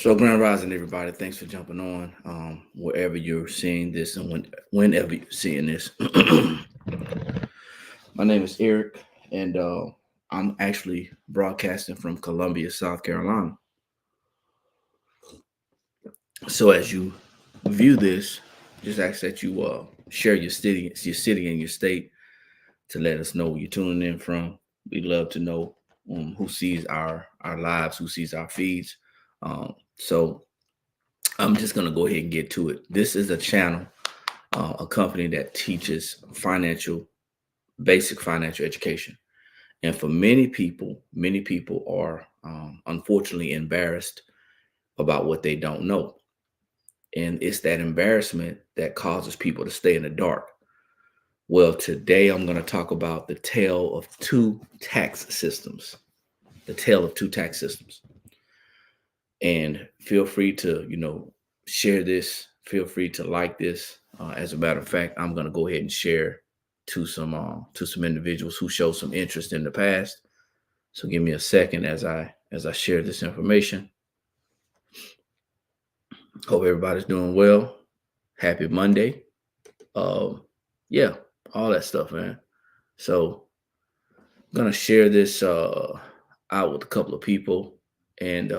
So, Grand Rising, everybody. Thanks for jumping on. Wherever you're seeing this and whenever you're seeing this. My name is Eric, and I'm actually broadcasting from Columbia, South Carolina. So, as you view this, just ask that you share your city, and your state to let us know where you're tuning in from. We'd love to know who sees our lives, who sees our feeds. So I'm just going to go ahead and get to it. This is a channel, a company that teaches basic financial education. And for many people are unfortunately embarrassed about what they don't know. And it's that embarrassment that causes people to stay in the dark. Well, today I'm going to talk about the tale of two tax systems. The tale of two tax systems. And feel free to, share this. Feel free to like this. As a matter of fact, I'm going to go ahead and share to some individuals who showed some interest in the past. So give me a second as I share this information. Hope everybody's doing well. Happy Monday. Yeah, all that stuff, man. So I'm gonna share this out with a couple of people, and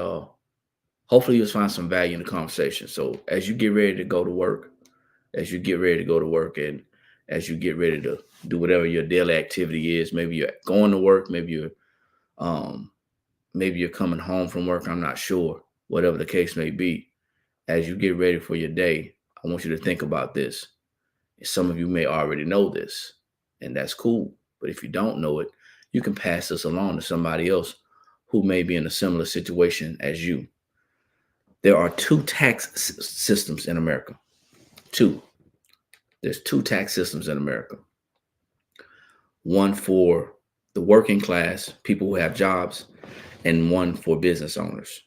hopefully you'll find some value in the conversation. So as you get ready to go to work, and as you get ready to do whatever your daily activity is, maybe you're going to work, maybe you're coming home from work. I'm not sure. Whatever the case may be, as you get ready for your day, I want you to think about this. Some of you may already know this, and that's cool. But if you don't know it, you can pass this along to somebody else who may be in a similar situation as you. There are two tax systems in America. Two. There's two tax systems in America. One for the working class, people who have jobs, and one for business owners.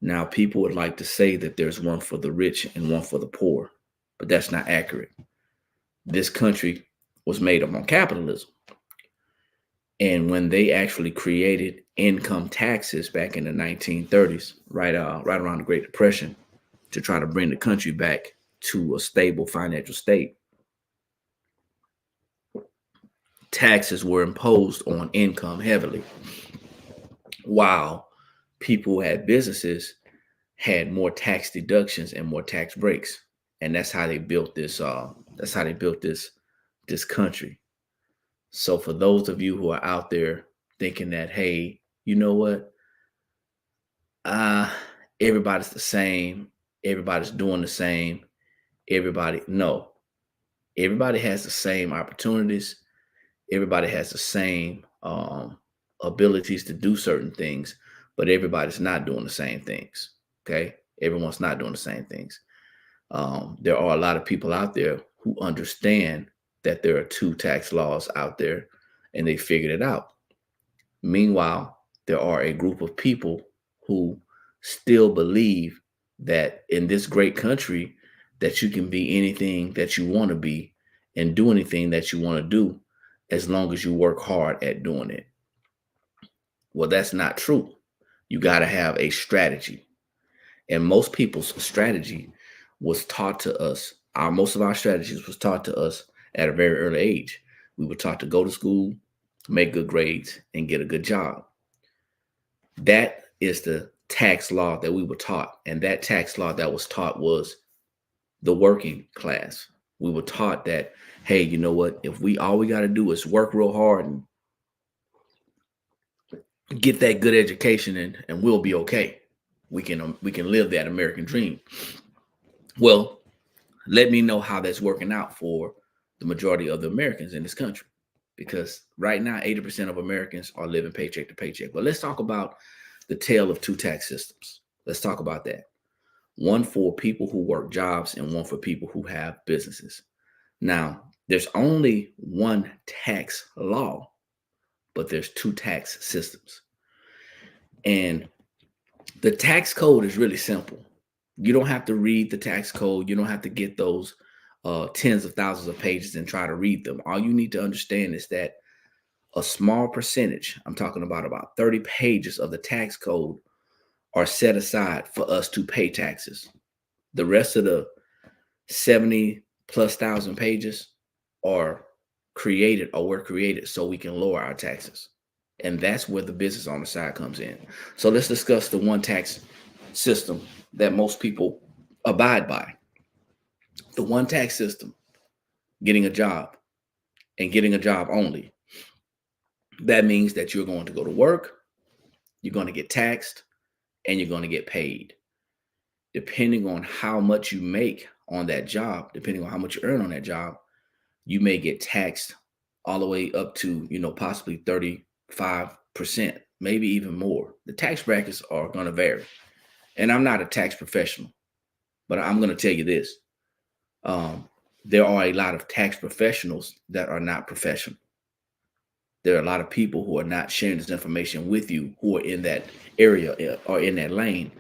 Now, people would like to say that there's one for the rich and one for the poor, but that's not accurate. This country was made up on capitalism. And when they actually created income taxes back in the 1930s, right around the Great Depression, to try to bring the country back to a stable financial state, taxes were imposed on income heavily, while people who had businesses had more tax deductions and more tax breaks. And that's how they built this. This country. So for those of you who are out there thinking that, hey, you know what? Everybody's the same. Everybody's doing the same. No. Everybody has the same opportunities. Everybody has the same abilities to do certain things, but everybody's not doing the same things. Okay? Everyone's not doing the same things. There are a lot of people out there who understand that there are two tax laws out there, and they figured it out. Meanwhile, there are a group of people who still believe that in this great country that you can be anything that you want to be and do anything that you want to do as long as you work hard at doing it. Well, that's not true. You got to have a strategy. And most people's strategy was taught to us. Most of our strategies was taught to us at a very early age. We were taught to go to school, make good grades, and get a good job. That is the tax law that we were taught. And that tax law that was taught was the working class. We were taught that, hey, you know what? If all we got to do is work real hard and get that good education, and we'll be okay. We can live that American dream. Well, let me know how that's working out for the majority of the Americans in this country, because right now 80% of Americans are living paycheck to paycheck. But let's talk about the tale of two tax systems. Let's talk about that. One for people who work jobs and one for people who have businesses. Now, there's only one tax law, but there's two tax systems. And the tax code is really simple. You don't have to read the tax code. You don't have to get those tens of thousands of pages and try to read them. All you need to understand is that a small percentage, I'm talking about 30 pages of the tax code, are set aside for us to pay taxes. The rest of the 70 plus thousand pages are created or were created so we can lower our taxes. And that's where the business owner side comes in. So let's discuss the one tax system that most people abide by. The one tax system, getting a job and getting a job only. That means that you're going to go to work, you're going to get taxed, and you're going to get paid. Depending on how much you make on that job, depending on how much you earn on that job, you may get taxed all the way up to, possibly 35%, maybe even more. The tax brackets are going to vary. And I'm not a tax professional, but I'm going to tell you this. There are a lot of tax professionals that are not professional. There are a lot of people who are not sharing this information with you who are in that area or in that lane.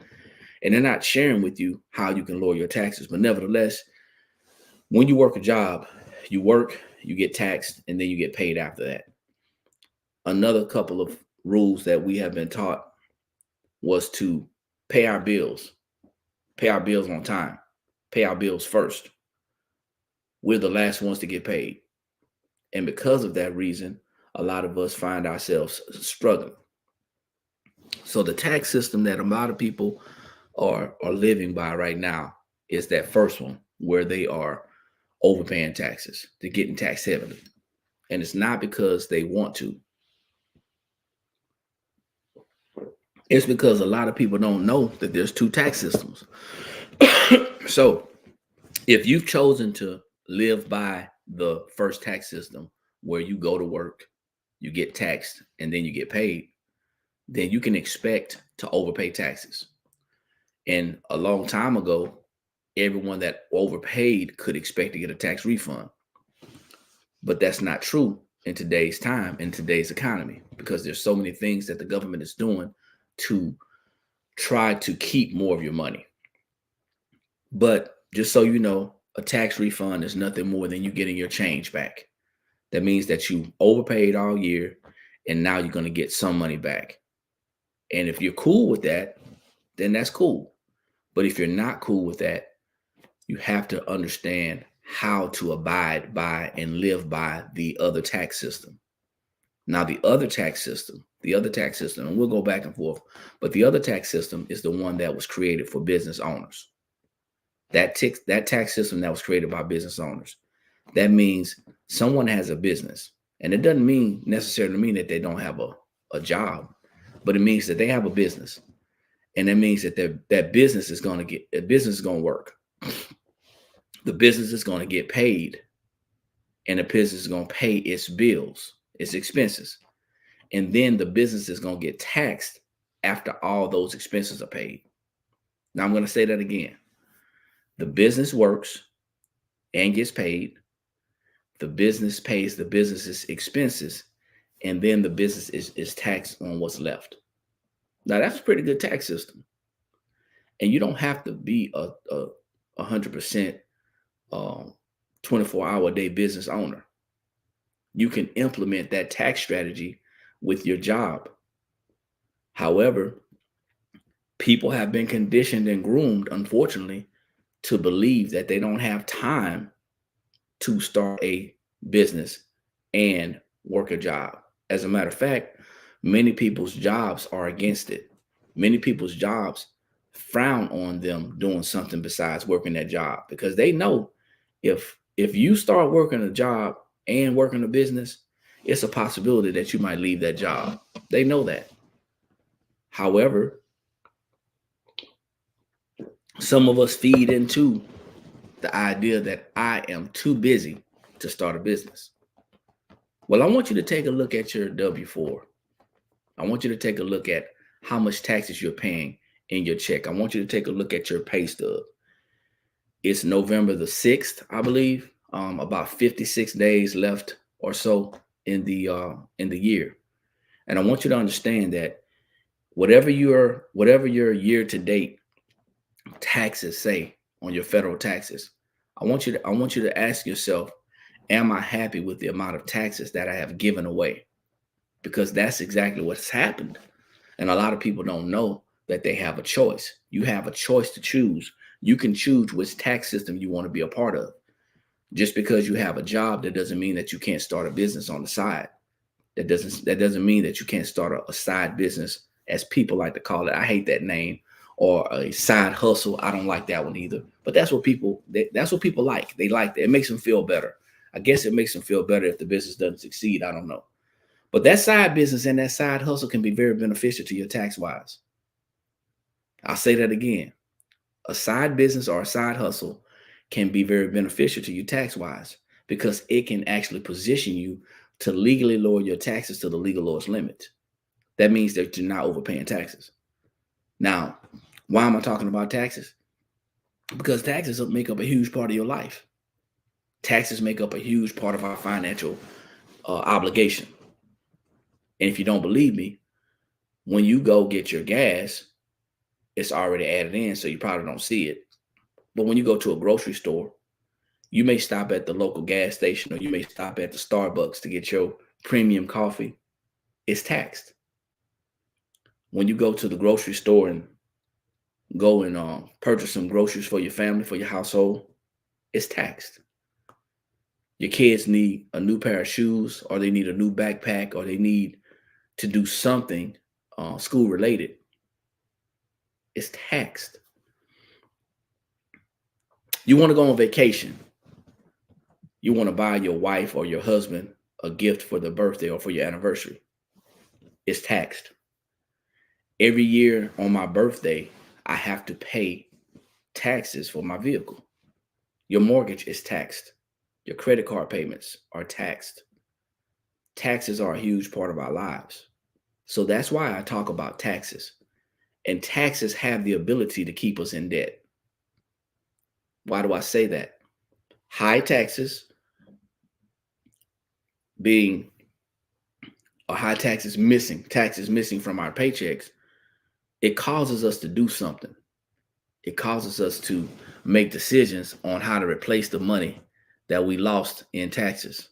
And they're not sharing with you how you can lower your taxes. But nevertheless, when you work a job, you work, you get taxed, and then you get paid after that. Another couple of rules that we have been taught was to pay our bills on time, pay our bills first. We're the last ones to get paid. And because of that reason, a lot of us find ourselves struggling. So the tax system that a lot of people are living by right now is that first one, where they are overpaying taxes. They're getting taxed heavily. And it's not because they want to. It's because a lot of people don't know that there's two tax systems. So if you've chosen to live by the first tax system, where you go to work, you get taxed, and then you get paid, then you can expect to overpay taxes. And a long time ago, everyone that overpaid could expect to get a tax refund. But that's not true in today's time, in today's economy, because there's so many things that the government is doing to try to keep more of your money. But just so you know, a tax refund is nothing more than you getting your change back. That means that you overpaid all year, and now you're going to get some money back. And if you're cool with that, then that's cool. But if you're not cool with that, you have to understand how to abide by and live by the other tax system. Now, the other tax system, and we'll go back and forth, but the other tax system is the one that was created for business owners. That tax system that was created by business owners. That means someone has a business, and it doesn't necessarily mean that they don't have a job, but it means that they have a business, and that means that that business is going to work. The business is going to get paid, and the business is going to pay its bills, its expenses, and then the business is going to get taxed after all those expenses are paid. Now I'm going to say that again. The business works and gets paid. The business pays the business's expenses, and then the business is taxed on what's left. Now that's a pretty good tax system. And you don't have to be a 100% 24-hour a day business owner. You can implement that tax strategy with your job. However, people have been conditioned and groomed, unfortunately, to believe that they don't have time to start a business and work a job. As a matter of fact, many people's jobs are against it. Many people's jobs frown on them doing something besides working that job, because they know if you start working a job and working a business, it's a possibility that you might leave that job. They know that. However, some of us feed into the idea that I am too busy to start a business. Well, I want you to take a look at your W-4. I want you to take a look at how much taxes you're paying in your check. I want you to take a look at your pay stub. It's November the 6th, I believe. About 56 days left or so in the year. And I want you to understand that whatever your year to date taxes say on your federal taxes, I want you to ask yourself, am I happy with the amount of taxes that I have given away? Because that's exactly what's happened. And a lot of people don't know that they have a choice. You have a choice to choose. You can choose which tax system you want to be a part of. Just because you have a job, that doesn't mean that you can't start a business on the side. That doesn't mean that you can't start a side business, as people like to call it. I hate that name. Or a side hustle. I don't like that one either. But that's what people like. They like that. It makes them feel better. I guess it makes them feel better if the business doesn't succeed. I don't know. But that side business and that side hustle can be very beneficial to your tax wise. I'll say that again. A side business or a side hustle can be very beneficial to you tax wise, because it can actually position you to legally lower your taxes to the legal lowest limit. That means that you're not overpaying taxes. Now, why am I talking about taxes? Because taxes make up a huge part of your life. Taxes make up a huge part of our financial obligation. And if you don't believe me, when you go get your gas, it's already added in, so you probably don't see it. But when you go to a grocery store, you may stop at the local gas station, or you may stop at the Starbucks to get your premium coffee. It's taxed. When you go to the grocery store and go and purchase some groceries for your family, for your household, it's taxed. Your kids need a new pair of shoes, or they need a new backpack, or they need to do something school related. It's taxed. You want to go on vacation. You want to buy your wife or your husband a gift for their birthday or for your anniversary. It's taxed. Every year on my birthday, I have to pay taxes for my vehicle. Your mortgage is taxed. Your credit card payments are taxed. Taxes are a huge part of our lives. So that's why I talk about taxes. And taxes have the ability to keep us in debt. Why do I say that? High taxes being, or high taxes missing from our paychecks, it causes us to do something. It causes us to make decisions on how to replace the money that we lost in taxes.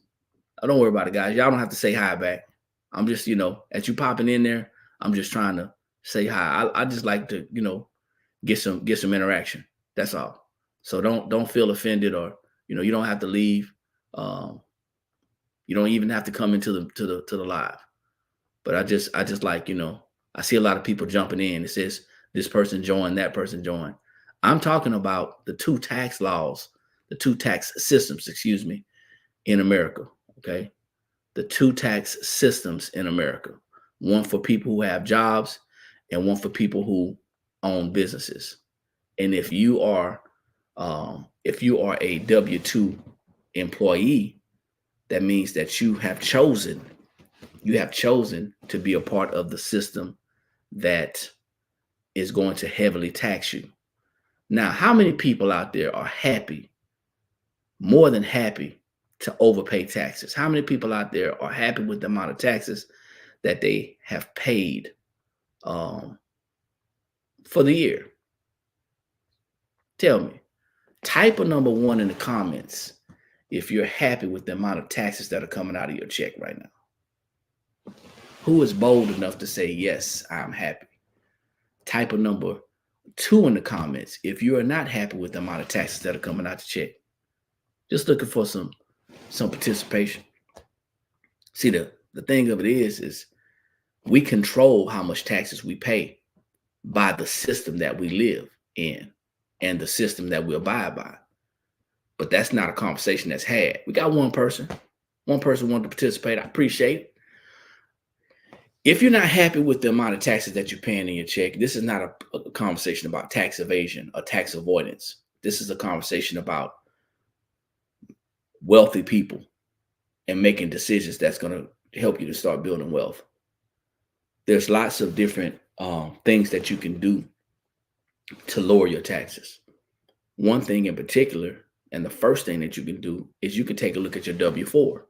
Don't worry about it, guys. Y'all don't have to say hi back. I'm just, as you popping in there, I'm just trying to say hi. I just like to, get some interaction. That's all. So don't feel offended, or you don't have to leave. You don't even have to come into the live. But I just like, I see a lot of people jumping in. It says this person joined, that person joined. I'm talking about the two tax laws, the two tax systems, in America. Okay. The two tax systems in America, one for people who have jobs and one for people who own businesses. And if you are a W-2 employee, that means that you have chosen to be a part of the system that is going to heavily tax you. Now, how many people out there are happy, more than happy, to overpay taxes? How many people out there are happy with the amount of taxes that they have paid for the year? Tell me. Type a number 1 in the comments if you're happy with the amount of taxes that are coming out of your check right now. Who is bold enough to say, yes, I'm happy? Type a number 2 in the comments if you are not happy with the amount of taxes that are coming out your check. Just looking for some participation. See, the thing of it is we control how much taxes we pay by the system that we live in and the system that we abide by. But that's not a conversation that's had. We got one person wanted to participate. I appreciate it. If you're not happy with the amount of taxes that you're paying in your check, this is not a conversation about tax evasion or tax avoidance. This is a conversation about wealthy people and making decisions that's going to help you to start building wealth. There's lots of different things that you can do to lower your taxes. One thing in particular, and the first thing that you can do, is you can take a look at your W-4.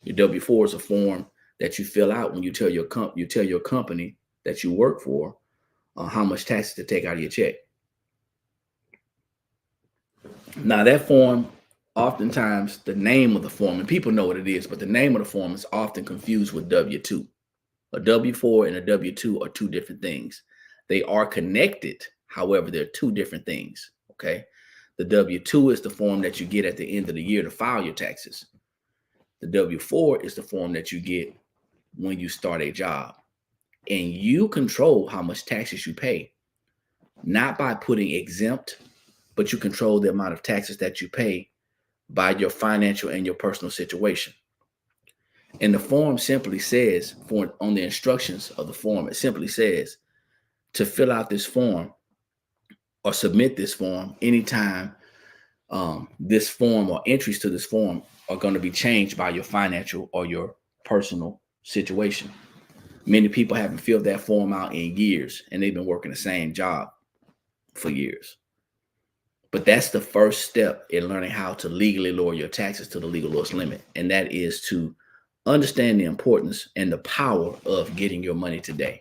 Your W-4 is a form that you fill out when you tell your company that you work for how much taxes to take out of your check. Now that form, oftentimes the name of the form, and people know what it is, but the name of the form is often confused with W-2. A W-4 and a W-2 are two different things. They are connected. However, they're two different things. Okay. The W-2 is the form that you get at the end of the year to file your taxes. The W-4 is the form that you get when you start a job. And you control how much taxes you pay, not by putting exempt, but you control the amount of taxes that you pay by your financial and your personal situation. And the form simply says, on the instructions of the form, it simply says to fill out this form or submit this form anytime this form or entries to this form are going to be changed by your financial or your personal situation. Many people haven't filled that form out in years, and they've been working the same job for years. But that's the first step in learning how to legally lower your taxes to the legal lowest limit. And that is to understand the importance and the power of getting your money today.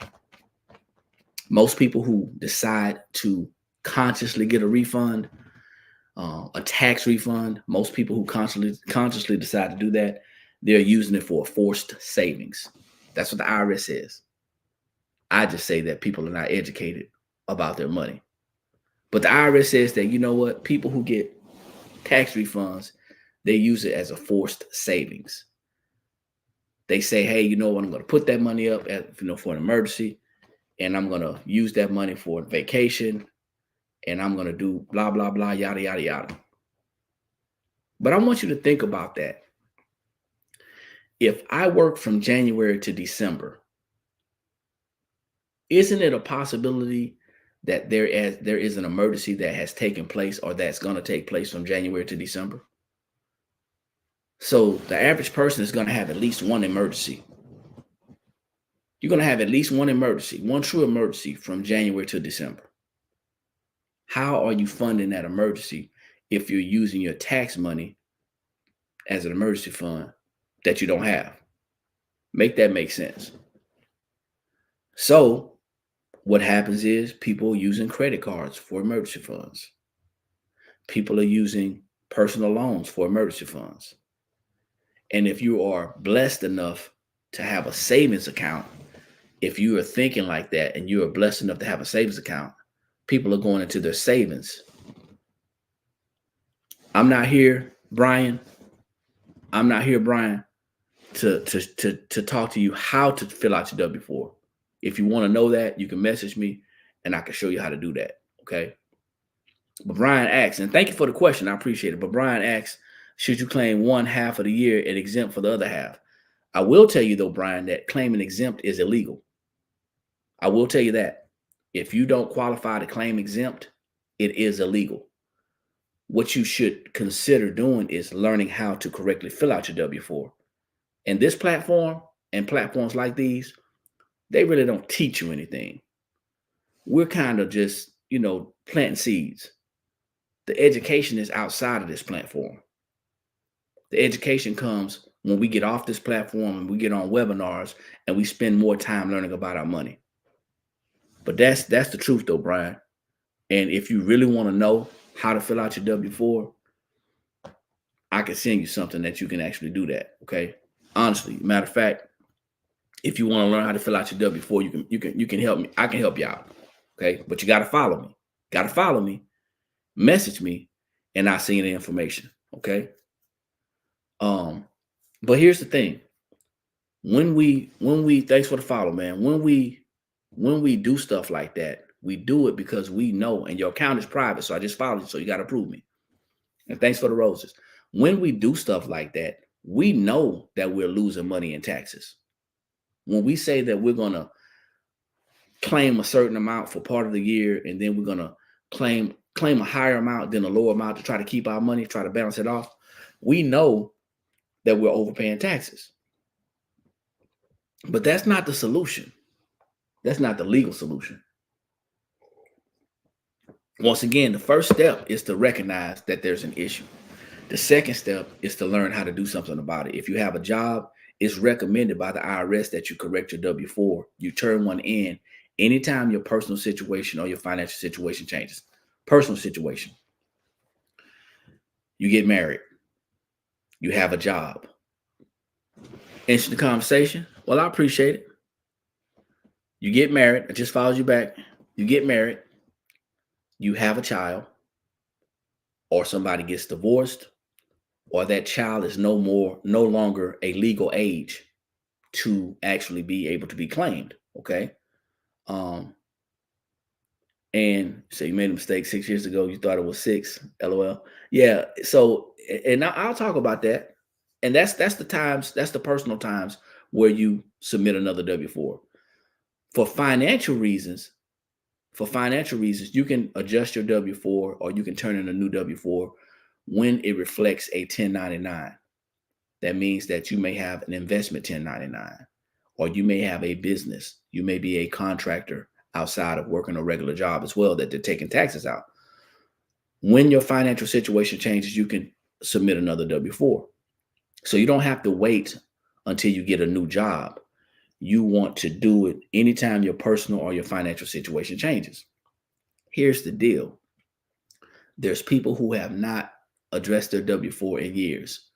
Most people who decide to consciously get a refund, a tax refund, most people who consciously decide to do that, they're using it for forced savings. That's what the IRS says. I just say that people are not educated about their money. But the IRS says that, you know what, people who get tax refunds, they use it as a forced savings. They say, hey, you know what, I'm going to put that money up for an emergency, and I'm going to use that money for a vacation, and I'm going to do blah, blah, blah, yada, yada, yada. But I want you to think about that. If I work from January to December, isn't it a possibility that there is an emergency that has taken place or that's going to take place from January to December? So the average person is going to have at least one emergency. You're going to have at least one emergency, one true emergency from January to December. How are you funding that emergency if you're using your tax money as an emergency fund that you don't have? Make that make sense. So what happens is people are using credit cards for emergency funds. People are using personal loans for emergency funds. And if you are blessed enough to have a savings account, if you are thinking like that and you are blessed enough to have a savings account, people are going into their savings. I'm not here, Brian, to talk to you how to fill out your W-4. If you want to know that, you can message me and I can show you how to do that. Okay. But Brian asks, and thank you for the question, I appreciate it. But Brian asks, should you claim one half of the year and exempt for the other half? I will tell you though, Brian, that claiming exempt is illegal. I will tell you that. If you don't qualify to claim exempt, it is illegal. What you should consider doing is learning how to correctly fill out your W-4. And this platform and platforms like these, they really don't teach you anything. We're kind of just, planting seeds. The education is outside of this platform. The education comes when we get off this platform and we get on webinars and we spend more time learning about our money. But that's the truth though, Brian. And if you really want to know how to fill out your W-4, I can send you something that you can actually do that. Okay. Honestly, matter of fact, if you want to learn how to fill out your W-4, you can help me. I can help you out. Okay. But you got to follow me. Message me and I'll send you the information. Okay. But here's the thing. When we thanks for the follow, man. When we do stuff like that, we do it because we know, and your account is private. So I just followed you. So you got to approve me. And thanks for the roses. When we do stuff like that, we know that we're losing money in taxes. When we say that we're going to claim a certain amount for part of the year, and then we're going to claim a higher amount than a lower amount to try to keep our money, try to balance it off, we know that we're overpaying taxes. But that's not the solution. That's not the legal solution. Once again, the first step is to recognize that there's an issue. The second step is to learn how to do something about it. If you have a job, it's recommended by the IRS that you correct your W-4. You turn one in anytime your personal situation or your financial situation changes. Personal situation. You get married. You have a job. Interesting conversation. Well, I appreciate it. You get married. I just followed you back. You get married, you have a child, or somebody gets divorced, or that child is no longer a legal age to actually be able to be claimed. Okay. Um, and so you made a mistake 6 years ago. You thought it was six. LOL. Yeah. So, and I'll talk about that. And that's the times, that's the personal times where you submit another W-4. For financial reasons, you can adjust your W-4 or you can turn in a new W-4 when it reflects a 1099. That means that you may have an investment 1099, or you may have a business. You may be a contractor outside of working a regular job as well that they're taking taxes out. When your financial situation changes, you can submit another W-4. So you don't have to wait until you get a new job. You want to do it anytime your personal or your financial situation changes. Here's the deal. There's people who have not addressed their W-4 in years.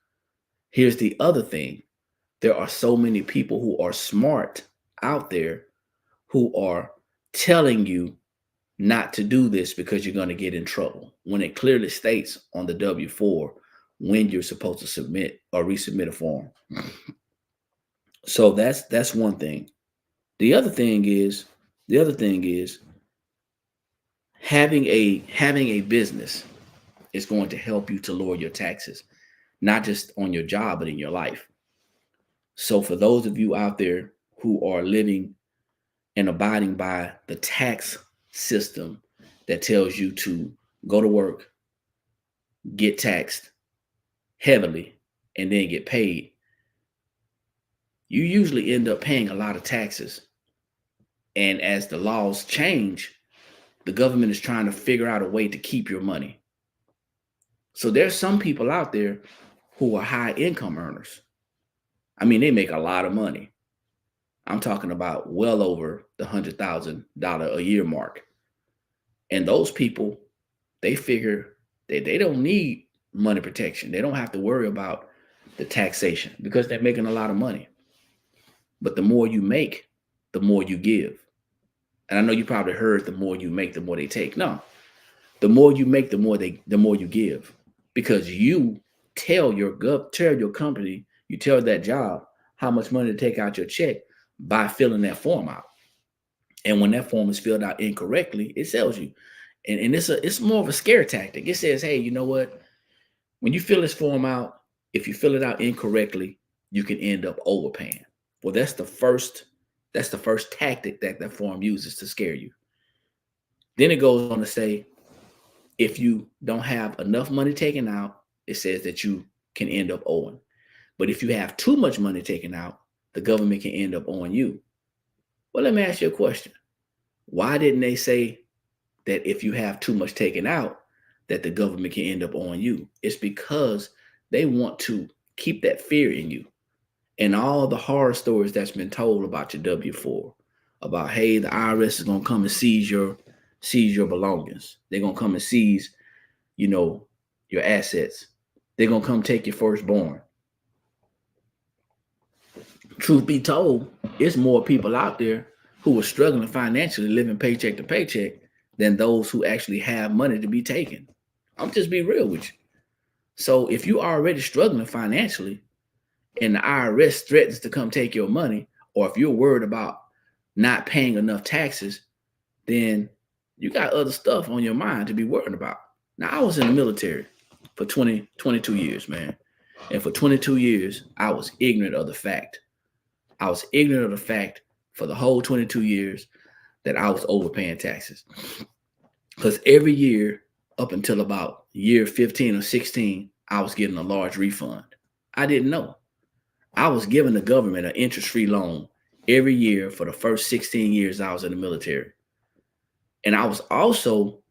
Here's the other thing. There are so many people who are smart out there who are telling you not to do this because you're going to get in trouble, when it clearly states on the W-4 when you're supposed to submit or resubmit a form. So that's one thing. The other thing is having a business is going to help you to lower your taxes, not just on your job, but in your life. So for those of you out there who are living and abiding by the tax system that tells you to go to work, get taxed heavily, and then get paid, you usually end up paying a lot of taxes. And as the laws change, the government is trying to figure out a way to keep your money. So there's some people out there who are high income earners. I mean, they make a lot of money. I'm talking about well over the $100,000 a year mark. And those people, they figure that they don't need money protection. They don't have to worry about the taxation because they're making a lot of money. But the more you make, the more you give. And I know you probably heard the more you make, the more they take. No, the more you make, the more you give, because you tell your company, you tell that job how much money to take out your check by filling that form out. And when that form is filled out incorrectly, it tells you. And it's more of a scare tactic. It says, hey, you know what? When you fill this form out, if you fill it out incorrectly, you can end up overpaying. Well, that's the first tactic that form uses to scare you. Then it goes on to say, if you don't have enough money taken out, it says that you can end up owing. But if you have too much money taken out, the government can end up owing you. Well, let me ask you a question. Why didn't they say that if you have too much taken out, that the government can end up owing you? It's because they want to keep that fear in you. And all the horror stories that's been told about your W-4, about, hey, the IRS is going to come and seize your belongings. They're going to come and seize, your assets. They're going to come take your firstborn. Truth be told, it's more people out there who are struggling financially, living paycheck to paycheck, than those who actually have money to be taken. I'm just being real with you. So if you are already struggling financially and the IRS threatens to come take your money, or if you're worried about not paying enough taxes, then you got other stuff on your mind to be worried about. Now, I was in the military for 22 years, man. And for 22 years, I was ignorant of the fact. I was ignorant of the fact for the whole 22 years that I was overpaying taxes. Because every year, up until about year 15 or 16, I was getting a large refund. I didn't know. I was giving the government an interest-free loan every year for the first 16 years I was in the military. And I was also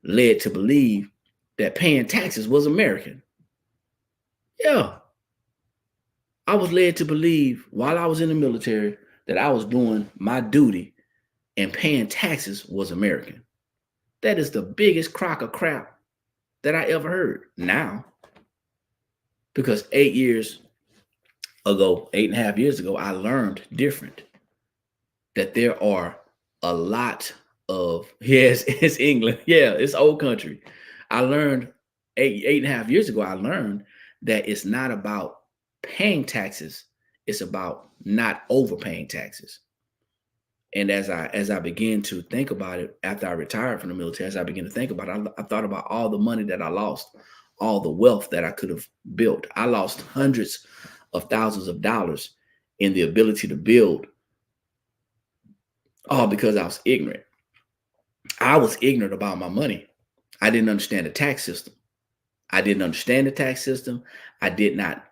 led to believe that paying taxes was American. Yeah. I was led to believe while I was in the military that I was doing my duty and paying taxes was American. That is the biggest crock of crap that I ever heard now. Because 8.5 years ago, I learned different. That there are a lot of, yes, it's England. Yeah, it's old country. I learned 8.5 years ago, I learned that it's not about paying taxes, it's about not overpaying taxes. And as I began to think about it after I retired from the military, as I began to think about it, I thought about all the money that I lost, all the wealth that I could have built. I lost hundreds of thousands of dollars in the ability to build, all because I was ignorant. I was ignorant about my money. I didn't understand the tax system. I didn't understand the tax system. I did not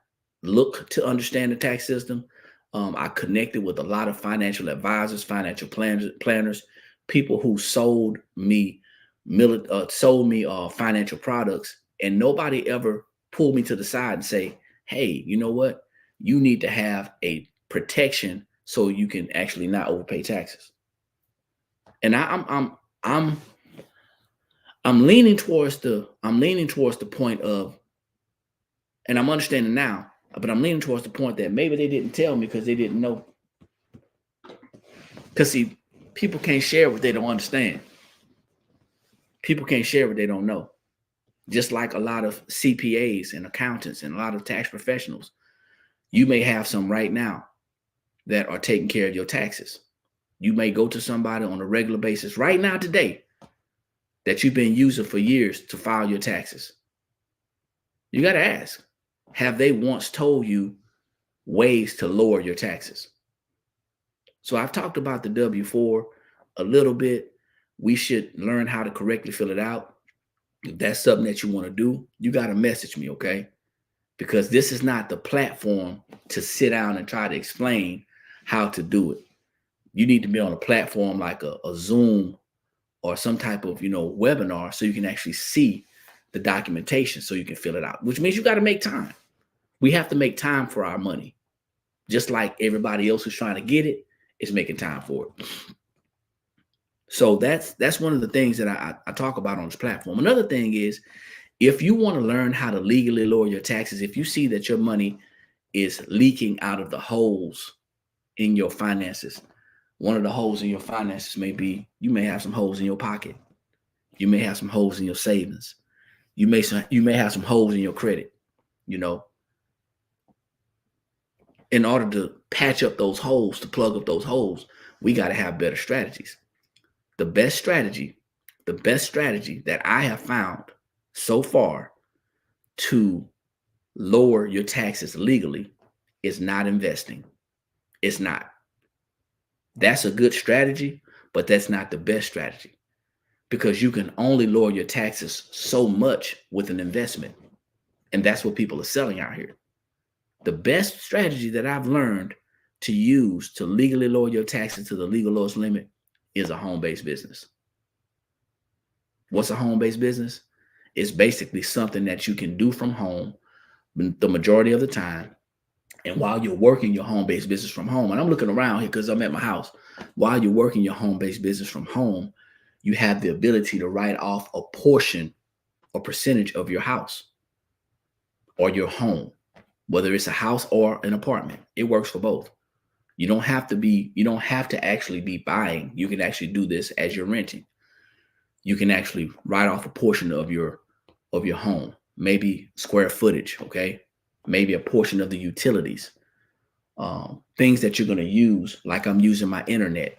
look to understand the tax system. I connected with a lot of financial advisors, financial planners, people who sold me financial products, and nobody ever pulled me to the side and say, "Hey, you know what? You need to have a protection so you can actually not overpay taxes." And I'm leaning towards the point of, and I'm understanding now, but I'm leaning towards the point that maybe they didn't tell me because they didn't know. Because see, people can't share what they don't understand. People can't share what they don't know. Just like a lot of CPAs and accountants and a lot of tax professionals, you may have some right now that are taking care of your taxes. You may go to somebody on a regular basis right now today that you've been using for years to file your taxes. You got to ask, have they once told you ways to lower your taxes? So I've talked about the W-4 a little bit. We should learn how to correctly fill it out. If that's something that you want to do, you got to message me, okay? Because this is not the platform to sit down and try to explain how to do it. You need to be on a platform like a Zoom or some type of, webinar, so you can actually see the documentation so you can fill it out, which means you got to make time. We have to make time for our money. Just like everybody else who's trying to get it is making time for it. So that's one of the things that I talk about on this platform. Another thing is, if you want to learn how to legally lower your taxes, if you see that your money is leaking out of the holes in your finances, one of the holes in your finances may be, you may have some holes in your pocket. You may have some holes in your savings. You may have some holes in your credit. In order to patch up those holes, to plug up those holes, we got to have better strategies. The best strategy that I have found so far to lower your taxes legally is not investing. It's not. That's a good strategy, but that's not the best strategy, because you can only lower your taxes so much with an investment. And that's what people are selling out here. The best strategy that I've learned to use to legally lower your taxes to the legal lowest limit is a home-based business. What's a home-based business? It's basically something that you can do from home the majority of the time. And while you're working your home-based business from home, and I'm looking around here because I'm at my house, while you're working your home-based business from home, you have the ability to write off a portion or percentage of your house or your home, whether it's a house or an apartment. It works for both. You don't have to actually be buying. You can actually do this as you're renting. You can actually write off a portion of your home, maybe square footage, okay? Maybe a portion of the utilities, things that you're going to use, like I'm using my internet.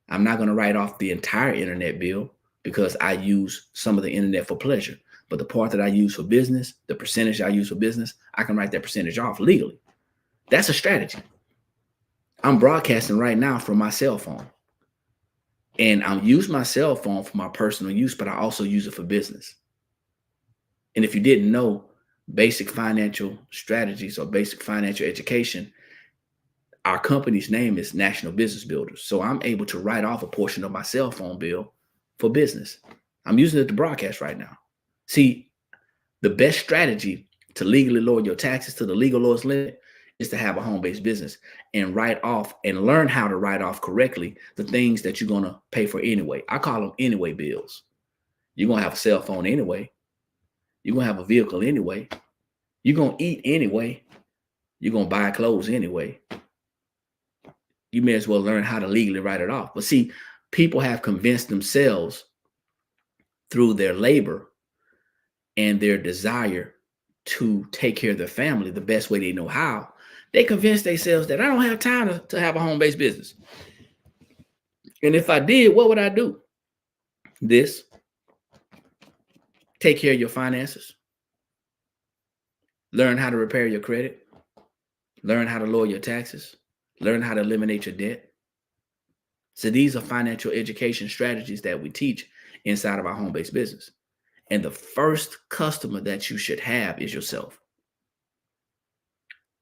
I'm not going to write off the entire internet bill because I use some of the internet for pleasure. But the part that I use for business, the percentage I use for business, I can write that percentage off legally. That's a strategy. I'm broadcasting right now from my cell phone. And I use my cell phone for my personal use, but I also use it for business. And if you didn't know, basic financial strategies or basic financial education, our company's name is National Business Builders. So I'm able to write off a portion of my cell phone bill for business. I'm using it to broadcast right now. See, the best strategy to legally lower your taxes to the legal lowest limit is to have a home-based business and write off and learn how to write off correctly the things that you're going to pay for anyway. I call them anyway bills. You're going to have a cell phone anyway. You're going to have a vehicle anyway. You're going to eat anyway. You're going to buy clothes anyway. You may as well learn how to legally write it off. But see, People have convinced themselves through their labor and their desire to take care of their family the best way they know how. They convince themselves that I don't have time to have a home-based business. And if I did, what would I do? This. Take care of your finances. Learn how to repair your credit. Learn how to lower your taxes. Learn how to eliminate your debt. So these are financial education strategies that we teach inside of our home-based business. And the first customer that you should have is yourself.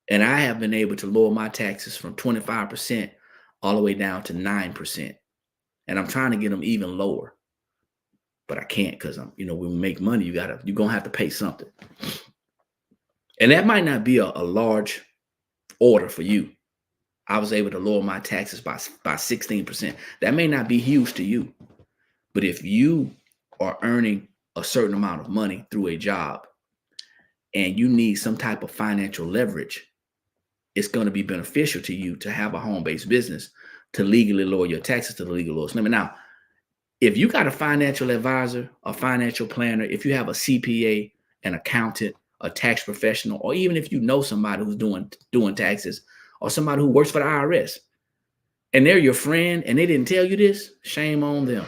And I have been able to lower my taxes from 25% all the way down to 9%. And I'm trying to get them even lower. But I can't, because when we make money, you're gonna have to pay something. And that might not be a large order for you. I was able to lower my taxes by 16%. That may not be huge to you. But if you are earning a certain amount of money through a job and you need some type of financial leverage, it's going to be beneficial to you to have a home-based business to legally lower your taxes to the legal lowest limit. Now, if you got a financial advisor, a financial planner, if you have a CPA, an accountant, a tax professional, or even if you know somebody who's doing taxes, or somebody who works for the IRS, and they're your friend and they didn't tell you this, shame on them.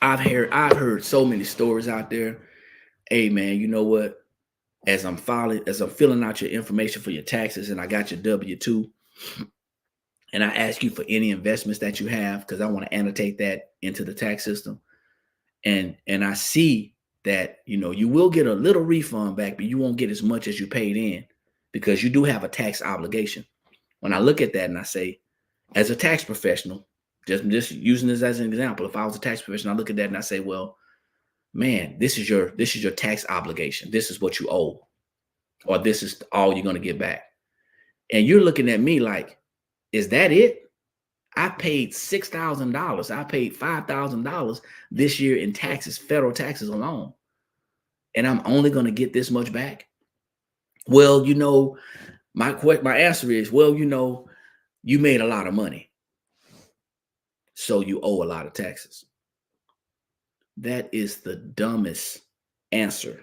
I've heard so many stories out there. Hey man, you know what? As I'm filling out your information for your taxes, and I got your W-2, and I ask you for any investments that you have, because I want to annotate that into the tax system. And I see that, you will get a little refund back, but you won't get as much as you paid in, because you do have a tax obligation. When I look at that and I say, as a tax professional, just using this as an example, if I was a tax professional, I look at that and I say, well, man, this is your tax obligation. This is what you owe, or this is all you're going to get back. And you're looking at me like, is that it? I paid $6,000. I paid $5,000 this year in taxes, federal taxes alone. And I'm only going to get this much back. Well, my answer is, well, you made a lot of money, so you owe a lot of taxes. That is the dumbest answer.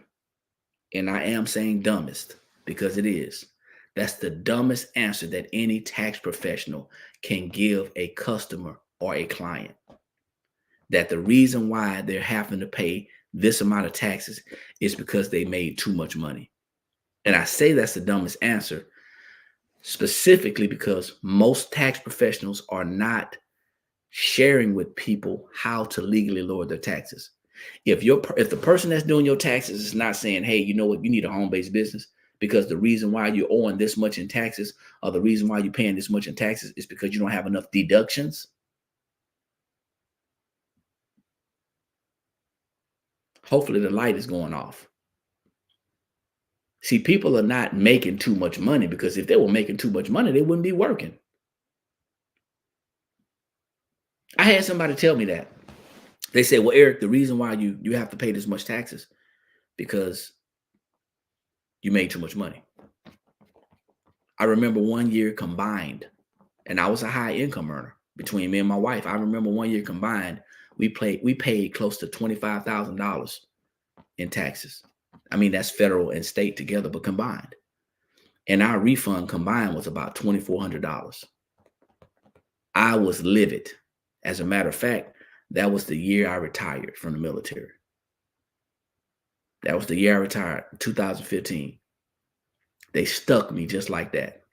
And I am saying dumbest because it is. That's the dumbest answer that any tax professional can give a customer or a client. That the reason why they're having to pay this amount of taxes is because they made too much money. And I say that's the dumbest answer specifically because most tax professionals are not sharing with people how to legally lower their taxes. If the person that's doing your taxes is not saying, hey, you know what, you need a home-based business, because the reason why you're owing this much in taxes, or the reason why you're paying this much in taxes, is because you don't have enough deductions. Hopefully the light is going off. See, people are not making too much money, because if they were making too much money, they wouldn't be working. I had somebody tell me that. They said, well, Eric, the reason why you have to pay this much taxes because you made too much money. I remember one year combined, and I was a high income earner between me and my wife. I remember one year combined, we paid close to $25,000 in taxes. I mean, that's federal and state together, but combined. And our refund combined was about $2,400. I was livid. As a matter of fact, that was the year I retired from the military. That was the year I retired, 2015. They stuck me just like that.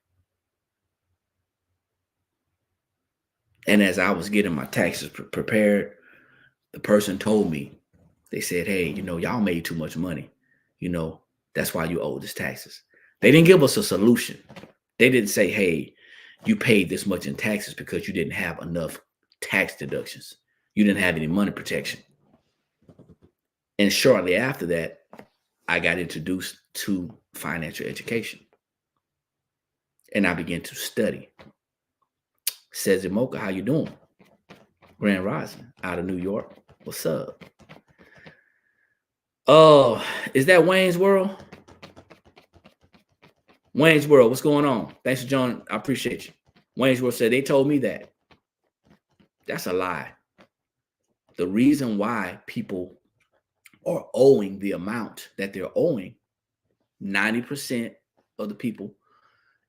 And as I was getting my taxes prepared, the person told me, they said, hey, y'all made too much money. That's why you owe this taxes. They didn't give us a solution. They didn't say, hey, you paid this much in taxes because you didn't have enough tax deductions. You didn't have any money protection. And shortly after that, I got introduced to financial education. And I began to study. Says Mocha, how you doing? Grand Rising out of New York. What's up? Oh, is that Wayne's World? Wayne's World, what's going on? Thanks for joining. I appreciate you. Waynesworth said, they told me that. That's a lie. The reason why people are owing the amount that they're owing, 90% of the people,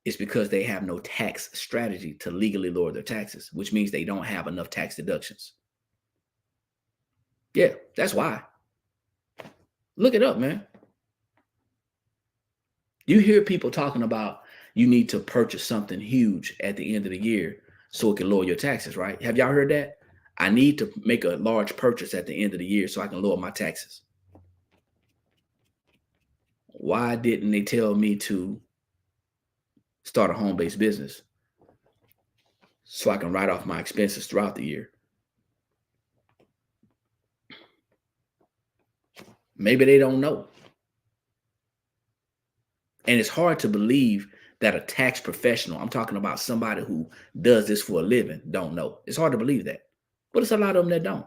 is because they have no tax strategy to legally lower their taxes, which means they don't have enough tax deductions. Yeah, that's why. Look it up, man. You hear people talking about you need to purchase something huge at the end of the year so it can lower your taxes, right? Have y'all heard that? I need to make a large purchase at the end of the year so I can lower my taxes. Why didn't they tell me to start a home-based business so I can write off my expenses throughout the year? Maybe they don't know. And it's hard to believe that a tax professional, I'm talking about somebody who does this for a living, don't know. It's hard to believe that. But it's a lot of them that don't.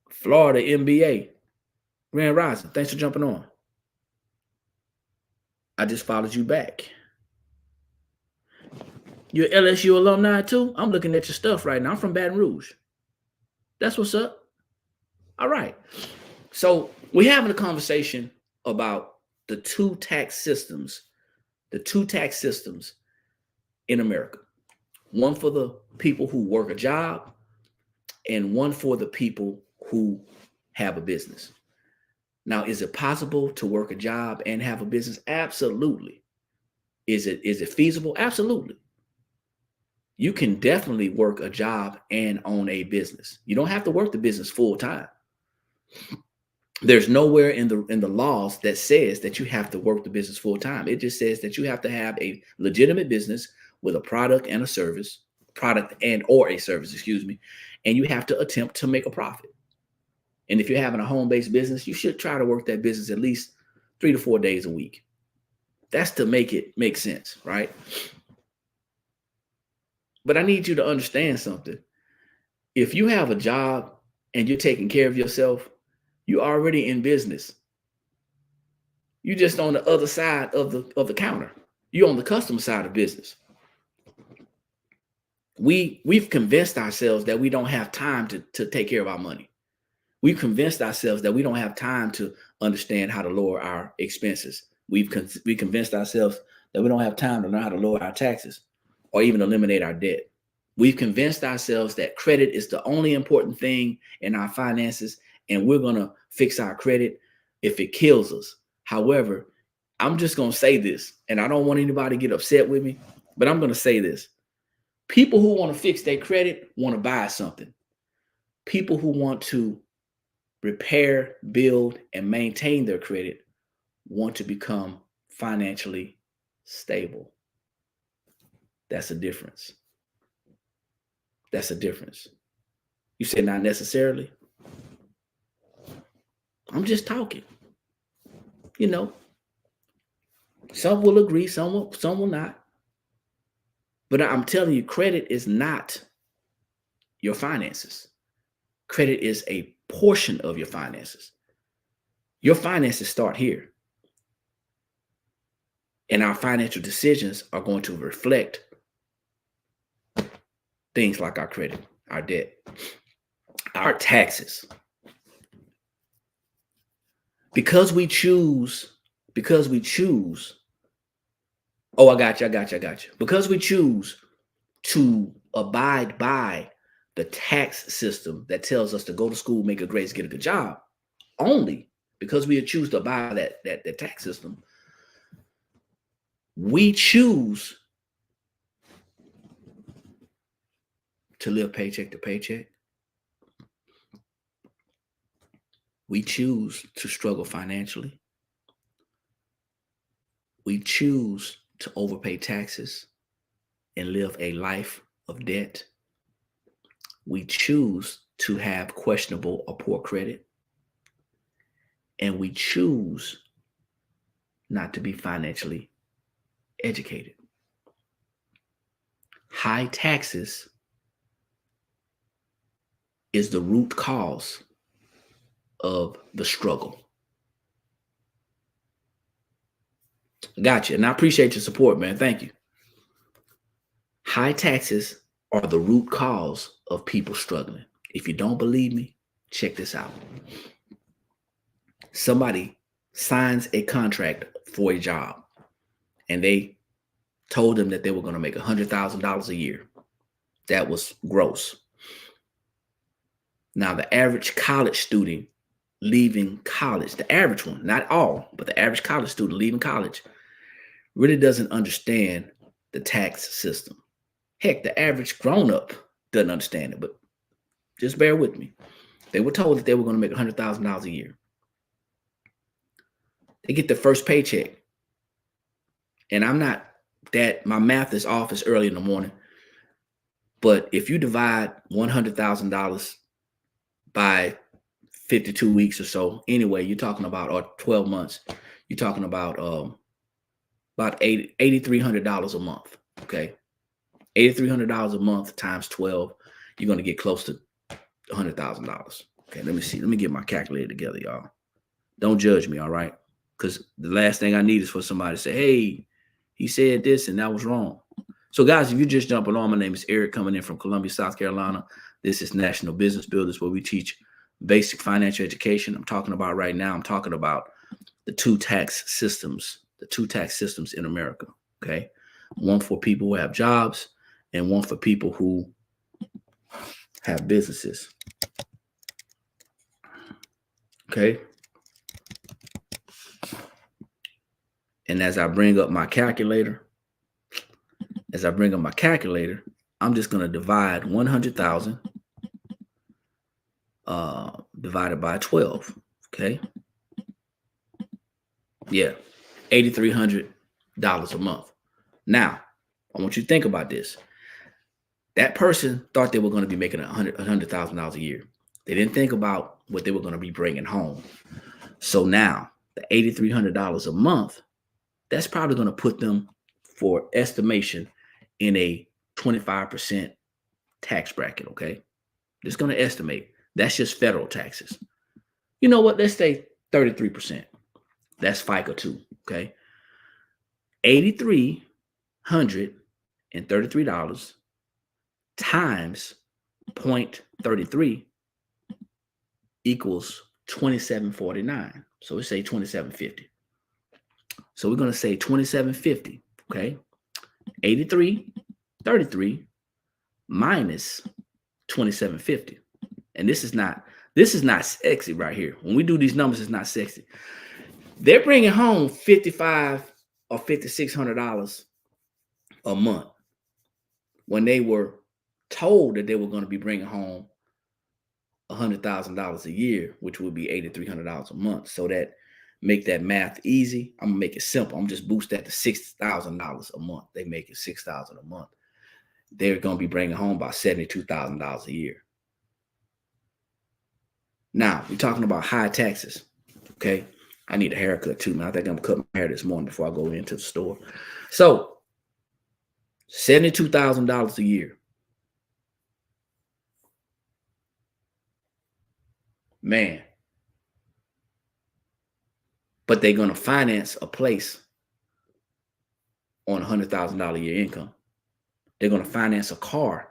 Florida MBA, Grand Rising, thanks for jumping on. I just followed you back. You're LSU alumni too? I'm looking at your stuff right now. I'm from Baton Rouge. That's what's up. All right. So we're having a conversation about the two tax systems in America. One for the people who work a job and one for the people who have a business. Now, is it possible to work a job and have a business? Absolutely. Is it feasible? Absolutely. You can definitely work a job and own a business. You don't have to work the business full time. There's nowhere in the laws that says that you have to work the business full time. It just says that you have to have a legitimate business with a product and a service, and you have to attempt to make a profit. And if you're having a home-based business, you should try to work that business at least 3 to 4 days a week. That's to make it make sense, right? But I need you to understand something. If you have a job and you're taking care of yourself, you're already in business. You're just on the other side of the counter. You're on the customer side of business. We've convinced ourselves that we don't have time to take care of our money. We've convinced ourselves that we don't have time to understand how to lower our expenses. We convinced ourselves that we don't have time to learn how to lower our taxes or even eliminate our debt. We've convinced ourselves that credit is the only important thing in our finances, and we're going to fix our credit if it kills us. However, I'm just going to say this, and I don't want anybody to get upset with me, but I'm going to say this. People who want to fix their credit want to buy something. People who want to repair, build, and maintain their credit want to become financially stable. That's a difference. That's a difference. You said not necessarily. I'm just talking. You know, some will agree, some will not. But I'm telling you, credit is not your finances. Credit is a portion of your finances. Your finances start here. And our financial decisions are going to reflect things like our credit, our debt, our taxes. Because we choose, oh, I got you. Because we choose to abide by the tax system that tells us to go to school, make good grades, get a good job, only because we choose to abide by that tax system, we choose to live paycheck to paycheck. We choose to struggle financially. We choose to overpay taxes and live a life of debt. We choose to have questionable or poor credit. And we choose not to be financially educated. High taxes is the root cause of the struggle. Gotcha. And I appreciate your support, man. Thank you. High taxes are the root cause of people struggling. If you don't believe me, check this out. Somebody signs a contract for a job, and they told them that they were going to make $100,000 a year. That was gross. Now, the average college student leaving college, the average one, not all, but the average college student leaving college really doesn't understand the tax system. Heck, the average grown-up doesn't understand it, but just bear with me. They were told that they were going to make $100,000 a year. They get their first paycheck. And I'm not that, my math is off, it's early in the morning. But if you divide $100,000 by 52 weeks or so, anyway, you're talking about, or 12 months, you're talking about $8,300 a month, okay? $8,300 a month times 12, you're going to get close to $100,000. Okay, let me see. Let me get my calculator together, y'all. Don't judge me, all right? Because the last thing I need is for somebody to say, hey, he said this and that was wrong. So, guys, if you're just jumping on, my name is Eric, coming in from Columbia, South Carolina. This is National Business Builders, where we teach basic financial education. I'm talking about right now, I'm talking about the two tax systems in America, okay? One for people who have jobs and one for people who have businesses, okay? And as I bring up my calculator, I'm just going to divide 100,000 divided by 12, okay? Yeah, $8,300 a month. Now, I want you to think about this. That person thought they were going to be making $100,000 a year. They didn't think about what they were going to be bringing home. So now, the $8,300 a month, that's probably going to put them, for estimation, in a 25% tax bracket, okay? Just going to estimate. That's just federal taxes. You know what? Let's say 33%. That's FICA too, okay? $8,333 times 0.33 equals $2,749. So let's say $2,750. So we're going to say $2,750, okay? 8,333 minus 2,750. And this is not sexy right here. When we do these numbers, it's not sexy. They're bringing home $5,500 or $5,600 a month when they were told that they were going to be bringing home $100,000 a year, which would be $8,300 a month. So that make that math easy. I'm gonna make it simple. I'm just boost that to $6,000 a month. They make it $6,000 a month. They're gonna be bringing home about $72,000 a year. Now we're talking about high taxes. Okay, I need a haircut too, man. I think I'm cutting my hair this morning before I go into the store. So $72,000 a year. Man. But they're going to finance a place on $100,000 a year income. They're going to finance a car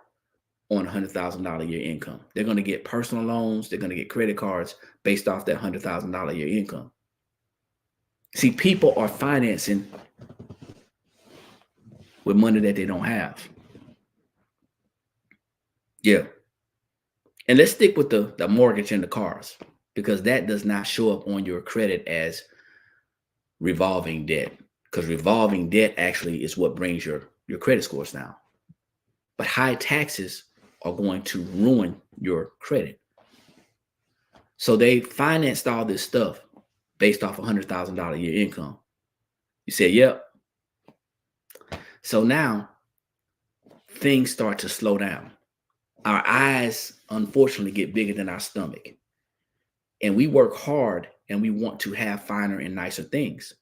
on $100,000 a year income. They're going to get personal loans. They're going to get credit cards based off that $100,000 a year income. See, people are financing with money that they don't have. Yeah. And let's stick with the mortgage and the cars, because that does not show up on your credit as revolving debt, because revolving debt actually is what brings your credit scores down. But high taxes are going to ruin your credit. So they financed all this stuff based off $100,000 a year income. You say, yep. So now things start to slow down. Our eyes, unfortunately, get bigger than our stomach. And we work hard and we want to have finer and nicer things.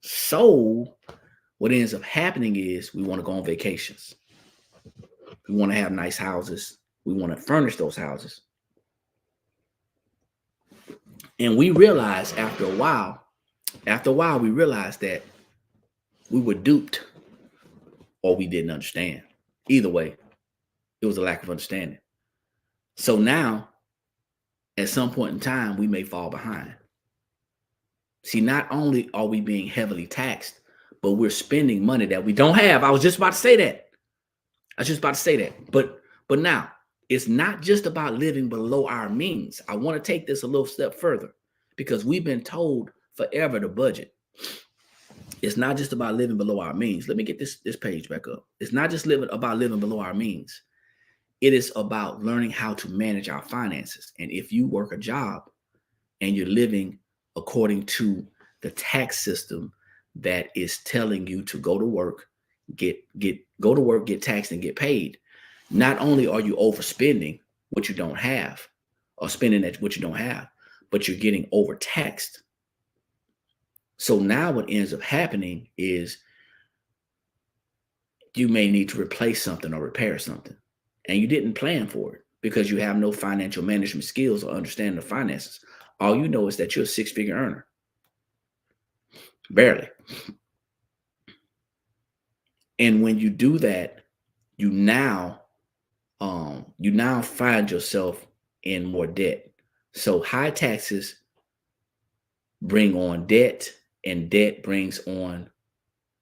So what ends up happening is we want to go on vacations. We want to have nice houses. We want to furnish those houses. And we realize after a while, we realized that we were duped, or we didn't understand. Either way, it was a lack of understanding. So now, at some point in time, we may fall behind. See, not only are we being heavily taxed, but we're spending money that we don't have. I was just about to say that. But now, it's not just about living below our means. I want to take this a little step further because we've been told forever to budget. It's not just about living below our means. Let me get this page back up. It's not just about living below our means. It is about learning how to manage our finances. And if you work a job and you're living according to the tax system that is telling you to go to work, get taxed and get paid, not only are you overspending what you don't have or spending what you don't have, but you're getting overtaxed. So now what ends up happening is you may need to replace something or repair something, and you didn't plan for it because you have no financial management skills or understanding of finances. All you know is that you're a six-figure earner. Barely. And when you do that, you now find yourself in more debt. So high taxes bring on debt, and debt brings on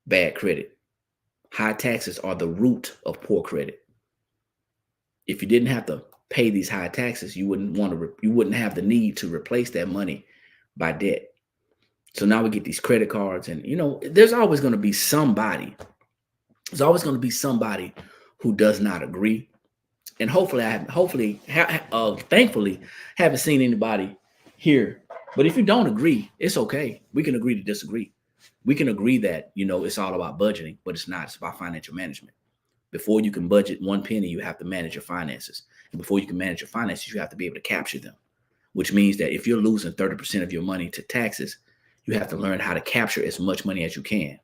bad credit. High taxes are the root of poor credit. If you didn't have to pay these high taxes, you wouldn't have the need to replace that money by debt. So now we get these credit cards, and there's always going to be somebody. There's always going to be somebody who does not agree. And thankfully, haven't seen anybody here. But if you don't agree, it's okay. We can agree to disagree. We can agree that, it's all about budgeting, but it's not. It's about financial management. Before you can budget one penny, you have to manage your finances. And before you can manage your finances, you have to be able to capture them, which means that if you're losing 30% of your money to taxes, you have to learn how to capture as much money as you can.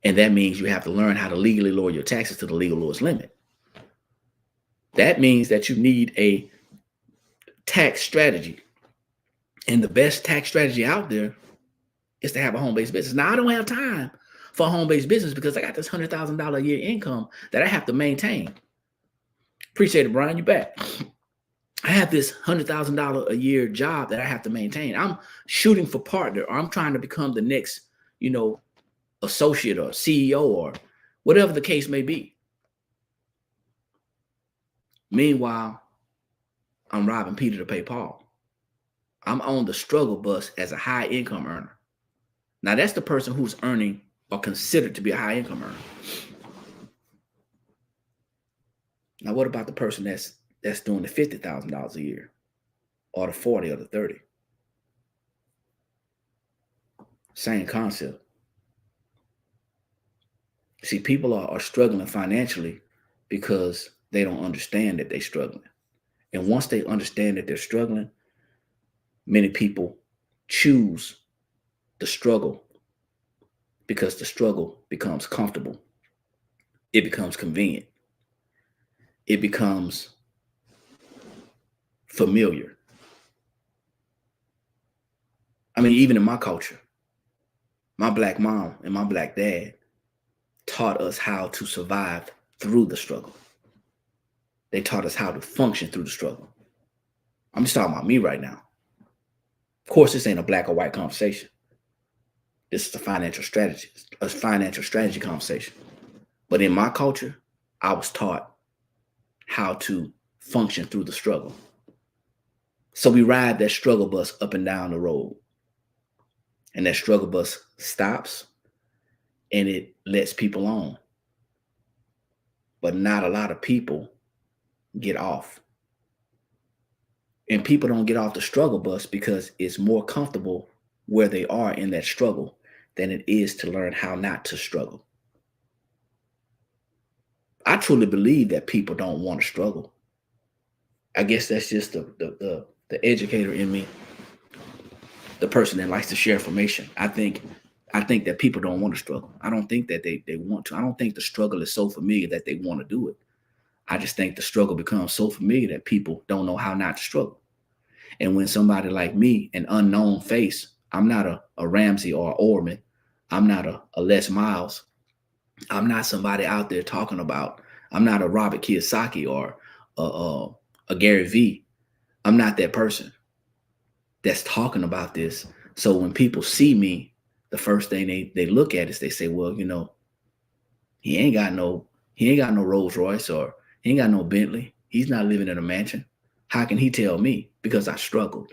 And that means you have to learn how to legally lower your taxes to the legal lowest limit. That means that you need a tax strategy. And the best tax strategy out there is to have a home-based business. Now, I don't have time for a home-based business because I got this $100,000 a year income that I have to maintain. Appreciate it, Brian. You back. I have this $100,000 a year job that I have to maintain. I'm shooting for partner, or I'm trying to become the next, associate or CEO or whatever the case may be. Meanwhile, I'm robbing Peter to pay Paul. I'm on the struggle bus as a high income earner. Now that's the person who's earning or considered to be a high income earner. Now what about the person that's doing the $50,000 a year or the 40 or the 30? Same concept. See, people are struggling financially because they don't understand that they're struggling. And once they understand that they're struggling, many people choose the struggle because the struggle becomes comfortable. It becomes convenient. It becomes familiar. I mean, even in my culture, my black mom and my black dad taught us how to survive through the struggle. They taught us how to function through the struggle. I'm just talking about me right now. Of course, this ain't a black or white conversation. This is a financial strategy conversation. But in my culture, I was taught how to function through the struggle. So we ride that struggle bus up and down the road. And that struggle bus stops and it lets people on. But not a lot of people get off. And people don't get off the struggle bus because it's more comfortable where they are in that struggle than it is to learn how not to struggle. I truly believe that people don't want to struggle. I guess that's just the educator in me, the person that likes to share information. I think that people don't want to struggle. I don't think that they want to. I don't think the struggle is so familiar that they want to do it. I just think the struggle becomes so familiar that people don't know how not to struggle. And when somebody like me, an unknown face, I'm not a Ramsey or an Orman, I'm not a Les Miles. I'm not somebody out there talking about, I'm not a Robert Kiyosaki or a Gary V. I'm not that person that's talking about this. So when people see me, the first thing they look at is they say, well, he ain't got no Rolls Royce, or he ain't got no Bentley. He's not living in a mansion. How can he tell me? Because I struggled.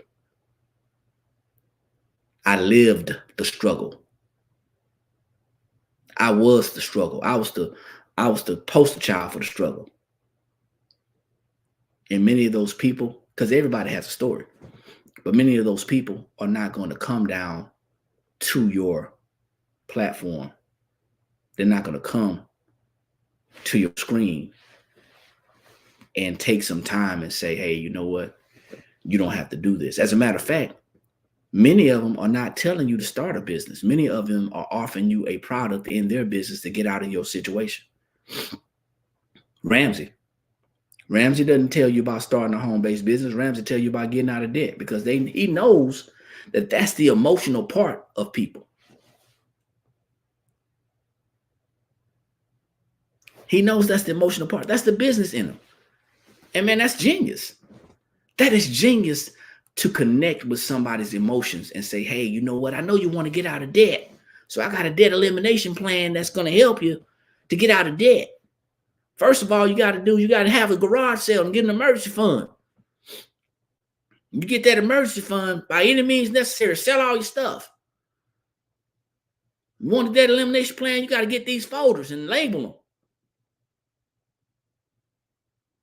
I lived the struggle. I was the struggle. I was the poster child for the struggle. And many of those people, because everybody has a story, but many of those people are not going to come down to your platform. They're not going to come to your screen and take some time and say, hey, you know what? You don't have to do this. As a matter of fact, many of them are not telling you to start a business. Many of them are offering you a product in their business to get out of your situation. Ramsey doesn't tell you about starting a home-based business. Ramsey tell you about getting out of debt, because he knows that that's the emotional part of people. He knows that's the emotional part. That's the business in him. And man, that's genius. That is genius, to connect with somebody's emotions and say, hey, you know what? I know you want to get out of debt. So I got a debt elimination plan that's going to help you to get out of debt. First of all, you got to have a garage sale and get an emergency fund. You get that emergency fund by any means necessary. Sell all your stuff. You want a debt elimination plan, you got to get these folders and label them.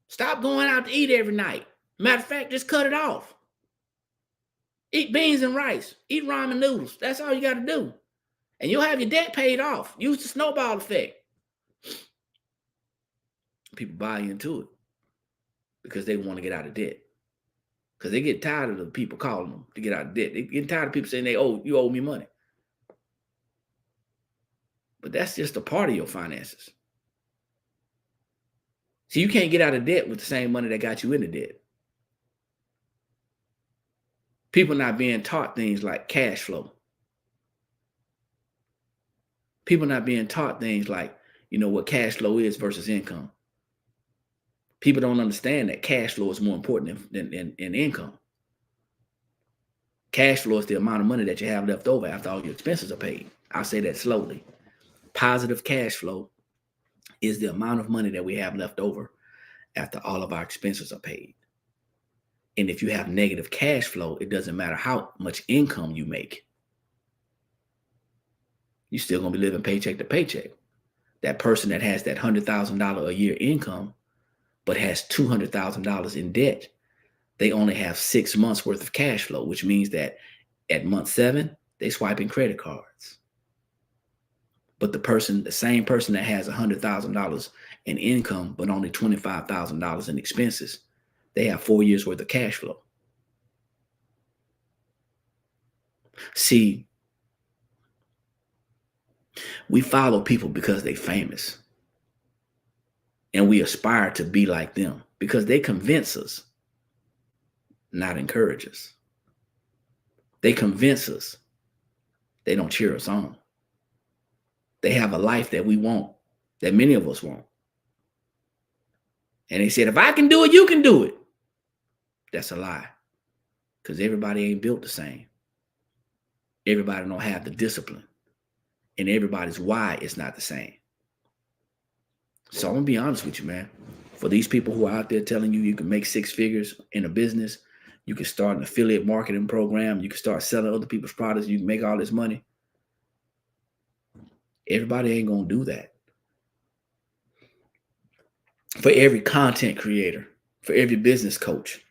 Stop going out to eat every night. Matter of fact, just cut it off. Eat beans and rice. Eat ramen noodles. That's all you got to do. And you'll have your debt paid off. Use the snowball effect. People buy into it because they want to get out of debt. Because they get tired of the people calling them to get out of debt. They get tired of people saying you owe me money. But that's just a part of your finances. So you can't get out of debt with the same money that got you into debt. People not being taught things like cash flow. People not being taught things like, what cash flow is versus income. People don't understand that cash flow is more important than income. Cash flow is the amount of money that you have left over after all your expenses are paid. I'll say that slowly. Positive cash flow is the amount of money that we have left over after all of our expenses are paid. And if you have negative cash flow, it doesn't matter how much income you make. You're still going to be living paycheck to paycheck. That person that has that $100,000 a year income, but has $200,000 in debt, they only have 6 months worth of cash flow, which means that at month 7, they swiping credit cards. But the same person that has $100,000 in income, but only $25,000 in expenses, they have 4 years worth of cash flow. See, we follow people because they're famous. And we aspire to be like them because they convince us, not encourage us. They convince us. They don't cheer us on. They have a life that we want, that many of us want. And they said, if I can do it, you can do it. That's a lie. Because everybody ain't built the same. Everybody don't have the discipline. And everybody's why is not the same. So I'm going to be honest with you, man. For these people who are out there telling you can make 6 figures in a business, you can start an affiliate marketing program, you can start selling other people's products, you can make all this money. Everybody ain't going to do that. For every content creator, for every business coach,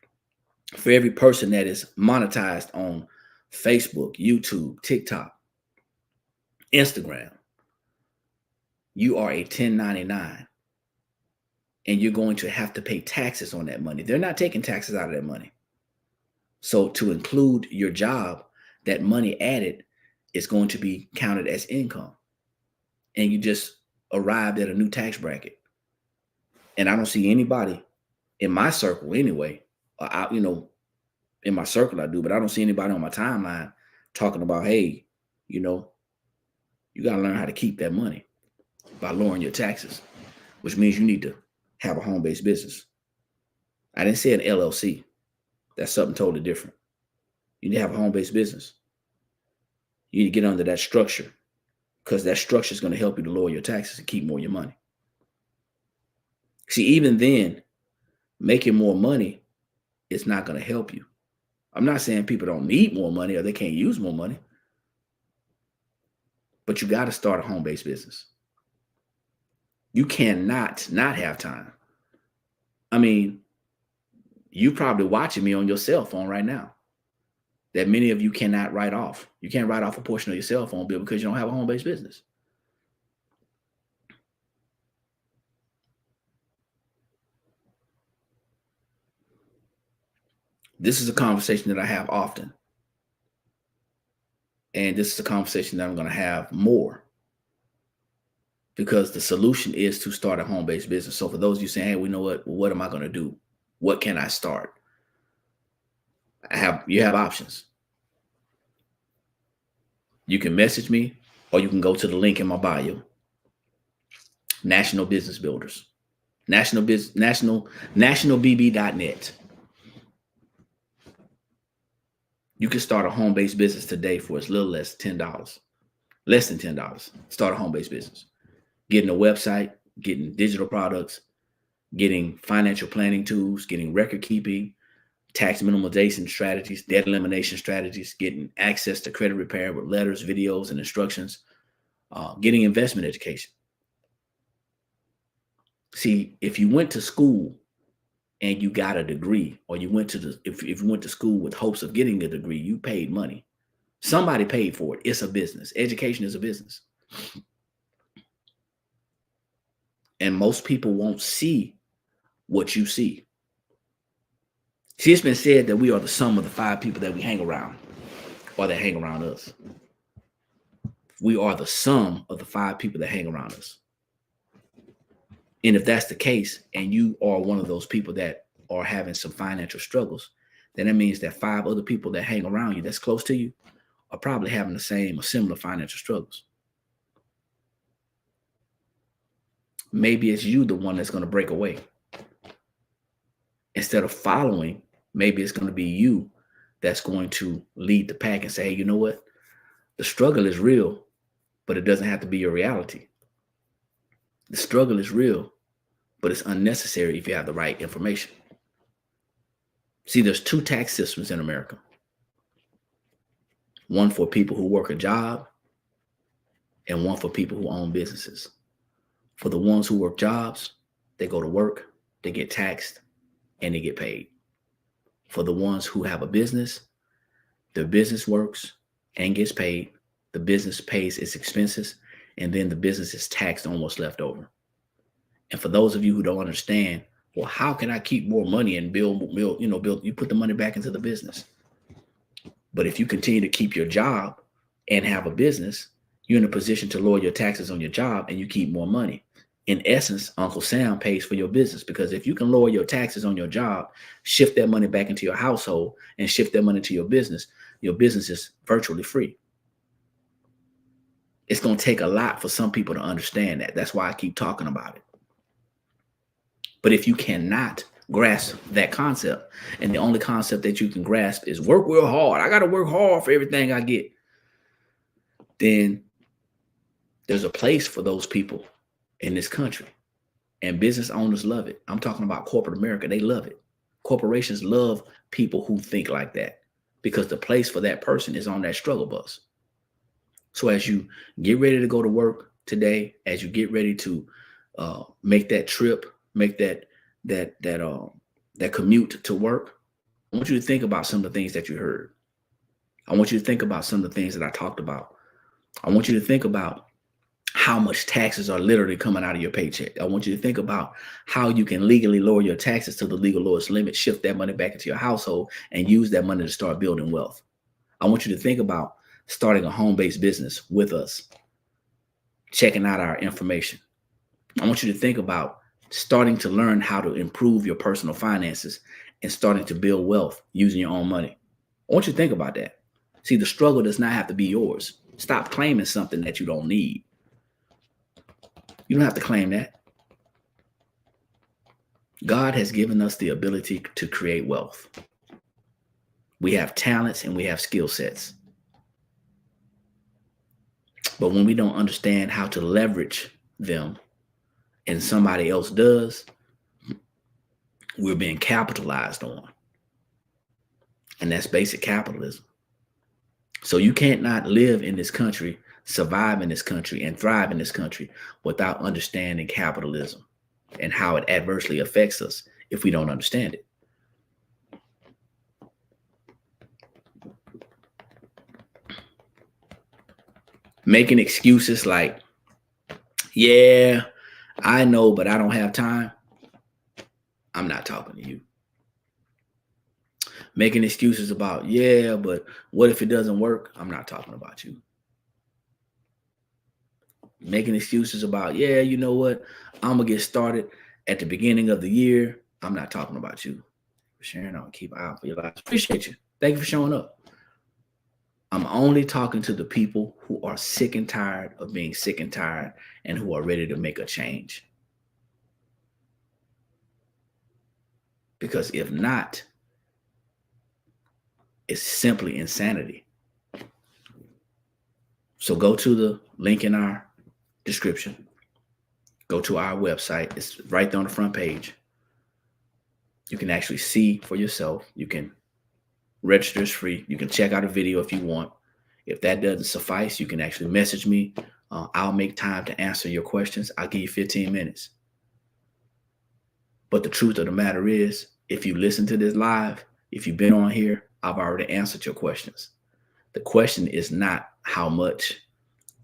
for every person that is monetized on Facebook, YouTube, TikTok, Instagram, you are a 1099. And you're going to have to pay taxes on that money. They're not taking taxes out of that money. So to include your job, that money added is going to be counted as income. And you just arrived at a new tax bracket. And I don't see anybody in my circle anyway, in my circle I do, but I don't see anybody on my timeline talking about, hey, You got to learn how to keep that money by lowering your taxes, which means you need to have a home-based business. I didn't say an LLC. That's something totally different. You need to have a home-based business. You need to get under that structure, because that structure is going to help you to lower your taxes and keep more of your money. See, even then, making more money is not going to help you. I'm not saying people don't need more money or they can't use more money, but you got to start a home-based business. You cannot not have time. I mean, you're probably watching me on your cell phone right now that many of you cannot write off. You can't write off a portion of your cell phone bill because you don't have a home-based business. This is a conversation that I have often. And this is a conversation that I'm going to have more, because the solution is to start a home-based business. So for those of you saying, hey, we know what am I going to do? What can I start? You have options. You can message me, or you can go to the link in my bio. National Business Builders. nationalbb.net. You can start a home-based business today for as little as $10. Less than $10. Start a home-based business. Getting a website, getting digital products, getting financial planning tools, getting record keeping, tax minimization strategies, debt elimination strategies, getting access to credit repair with letters, videos, and instructions, getting investment education. See, if you went to school and you got a degree, or you went to if you went to school with hopes of getting a degree, you paid money. Somebody paid for it. It's a business. Education is a business. And most people won't see what you see. See, it's been said that we are the sum of the 5 people that we hang around, or that hang around us. We are the sum of the 5 people that hang around us. And if that's the case, and you are one of those people that are having some financial struggles, then that means that 5 other people that hang around you, that's close to you, are probably having the same or similar financial struggles. Maybe it's you, the one that's going to break away. Instead of following, maybe it's going to be you that's going to lead the pack and say, hey, you know what? The struggle is real, but it doesn't have to be your reality. The struggle is real, but it's unnecessary if you have the right information. See, there's 2 tax systems in America. One for people who work a job, and one for people who own businesses. For the ones who work jobs, they go to work, they get taxed, and they get paid. For the ones who have a business, their business works and gets paid. The business pays its expenses, and then the business is taxed on what's left over. And for those of you who don't understand, well, how can I keep more money and build, you put the money back into the business. But if you continue to keep your job and have a business, you're in a position to lower your taxes on your job and you keep more money. In essence, Uncle Sam pays for your business, because if you can lower your taxes on your job, shift that money back into your household, and shift that money to your business is virtually free. It's going to take a lot for some people to understand that. That's why I keep talking about it. But if you cannot grasp that concept, and the only concept that you can grasp is work real hard, I got to work hard for everything I get, then there's a place for those people in this country. And business owners love it. I'm talking about corporate America. They love it. Corporations love people who think like that, because the place for that person is on that struggle bus. So as you get ready to go to work today, as you get ready to make that trip, make that commute to work, I want you to think about some of the things that you heard. I want you to think about some of the things that I talked about. I want you to think about how much taxes are literally coming out of your paycheck. I want you to think about how you can legally lower your taxes to the legal lowest limit, shift that money back into your household, and use that money to start building wealth. I want you to think about starting a home-based business with us, checking out our information. I want you to think about starting to learn how to improve your personal finances and starting to build wealth using your own money. I want you to think about that. See, the struggle does not have to be yours. Stop claiming something that you don't need. You don't have to claim that. God has given us the ability to create wealth. We have talents and we have skill sets. But when we don't understand how to leverage them and somebody else does, we're being capitalized on. And that's basic capitalism. So you can't not live in this country, survive in this country, and thrive in this country without understanding capitalism and how it adversely affects us if we don't understand it. Making excuses like, yeah, I know, but I don't have time. I'm not talking to you. Making excuses about, yeah, but what if it doesn't work? I'm not talking about you. Making excuses about, yeah, you know what? I'm going to get started at the beginning of the year. I'm not talking about you. Sharon, I'll keep an eye out for your lives. Appreciate you. Thank you for showing up. I'm only talking to the people who are sick and tired of being sick and tired and who are ready to make a change. Because if not, it's simply insanity. So go to the link in our description. Go to our website. It's right there on the front page. You can actually see for yourself. You can register. It's free. You can check out a video if you want. If that doesn't suffice, you can actually message me. I'll make time to answer your questions. I'll give you 15 minutes. But the truth of the matter is, if you listen to this live, if you've been on here, I've already answered your questions. The question is not how much.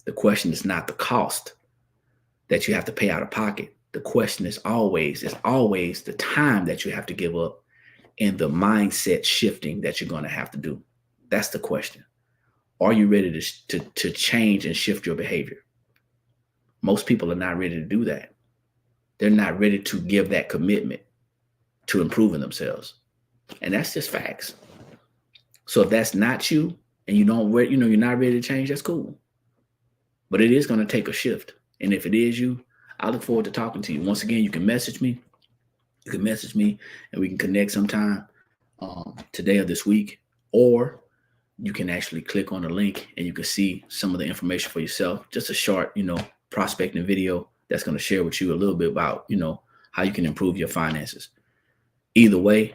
The question is not the cost that you have to pay out of pocket. The question is always the time that you have to give up and the mindset shifting that you're going to have to do. That's the question. Are you ready to change and shift your behavior? Most people are not ready to do that. They're not ready to give that commitment to improving themselves. And that's just facts. So if that's not you and you're not ready to change, that's cool. But it is going to take a shift. And if it is you, I look forward to talking to you. Once again, you can message me. You can message me and we can connect sometime today or this week. Or you can actually click on the link and you can see some of the information for yourself. Just a short, prospecting video that's going to share with you a little bit about, how you can improve your finances. Either way,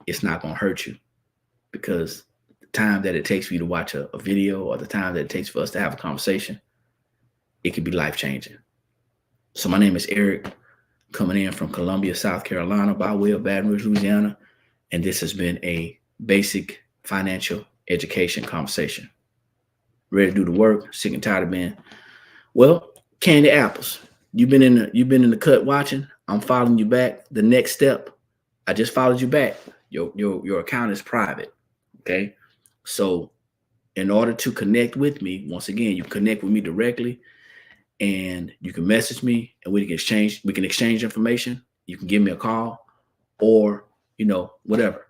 it's not going to hurt you, because the time that it takes for you to watch a video or the time that it takes for us to have a conversation, it could be life-changing. So my name is Eric, coming in from Columbia, South Carolina, by way of Baton Rouge, Louisiana. And this has been a basic financial education conversation. Ready to do the work, sick and tired of being, candy apples. You've been in the cut watching. I'm following you back. The next step, I just followed you back. Your account is private. Okay. So in order to connect with me, once again, you connect with me directly and you can message me and we can exchange information. You can give me a call or, whatever.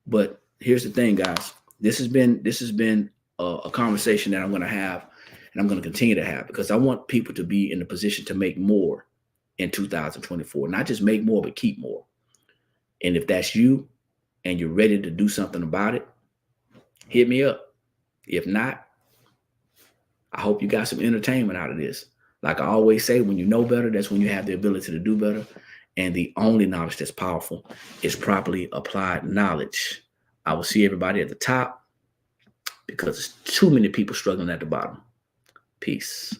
But here's the thing, guys. This has been a conversation that I'm going to have and I'm going to continue to have, because I want people to be in the position to make more in 2024, not just make more, but keep more. And if that's you and you're ready to do something about it, hit me up. If not, I hope you got some entertainment out of this. Like I always say, when you know better, that's when you have the ability to do better. And the only knowledge that's powerful is properly applied knowledge. I will see everybody at the top because there's too many people struggling at the bottom. Peace.